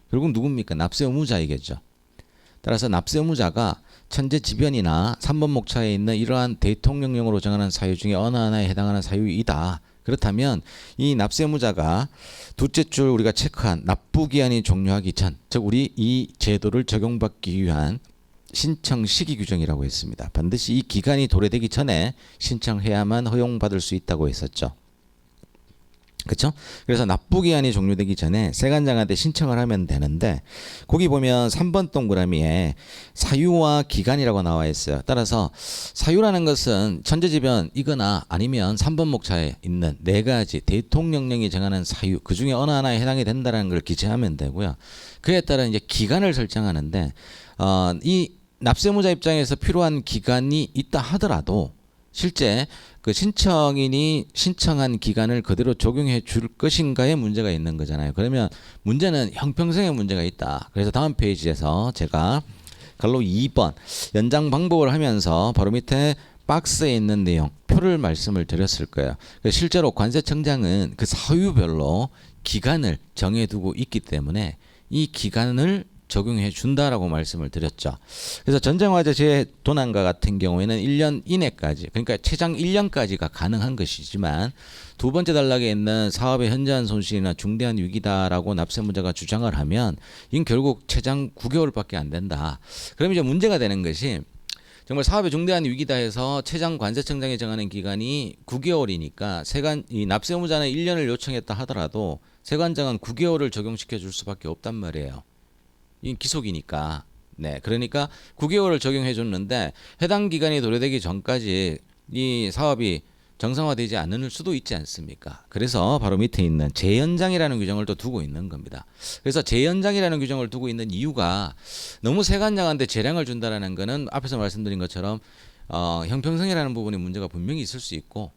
결국 누굽니까? 납세 의무자이겠죠. 따라서 납세 의무자가 천재지변이나 3번 목차에 있는 이러한 대통령령으로 정하는 사유 중에 어느 하나에 해당하는 사유이다. 그렇다면 이 납세 의무자가 둘째 줄 우리가 체크한 납부기한이 종료하기 전, 즉 우리 이 제도를 적용받기 위한 신청 시기 규정이라고 했습니다. 반드시 이 기간이 도래되기 전에 신청해야만 허용받을 수 있다고 했었죠. 그렇죠? 그래서 납부기한이 종료되기 전에 세관장한테 신청을 하면 되는데 거기 보면 3번 동그라미에 사유와 기간이라고 나와 있어요. 따라서 사유라는 것은 천재지변이거나 아니면 3번 목차에 있는 네 가지 대통령령이 정하는 사유 그 중에 어느 하나에 해당이 된다는 걸 기재하면 되고요. 그에 따라 이제 기간을 설정하는데 이 납세의무자 입장에서 필요한 기간이 있다 하더라도 실제 그 신청인이 신청한 기간을 그대로 적용해 줄 것인가에 문제가 있는 거잖아요. 그러면 문제는 형평성에 문제가 있다. 그래서 다음 페이지에서 제가 갈로 2번 연장 방법을 하면서 바로 밑에 박스에 있는 내용 표를 말씀을 드렸을 거예요. 실제로 관세청장은 그 사유별로 기간을 정해두고 있기 때문에 이 기간을 적용해 준다라고 말씀을 드렸죠. 그래서 전쟁화재 재해 도난과 같은 경우에는 1년 이내까지 그러니까 최장 1년까지가 가능한 것이지만 두 번째 단락에 있는 사업의 현저한 손실이나 중대한 위기다라고 납세의무자가 주장을 하면 이건 결국 최장 9개월밖에 안 된다. 그럼 이제 문제가 되는 것이 정말 사업의 중대한 위기다 해서 최장 관세청장이 정하는 기간이 9개월이니까 이 납세의무자는 1년을 요청했다 하더라도 세관장은 9개월을 적용시켜 줄 수밖에 없단 말이에요. 이 기속이니까. 네, 그러니까 9개월을 적용해 줬는데 해당 기간이 도래되기 전까지 이 사업이 정상화되지 않을 수도 있지 않습니까? 그래서 바로 밑에 있는 재연장이라는 규정을 또 두고 있는 겁니다. 그래서 재연장이라는 규정을 두고 있는 이유가 너무 세관장한테 재량을 준다라는 거는 앞에서 말씀드린 것처럼 형평성이라는 부분에 문제가 분명히 있을 수 있고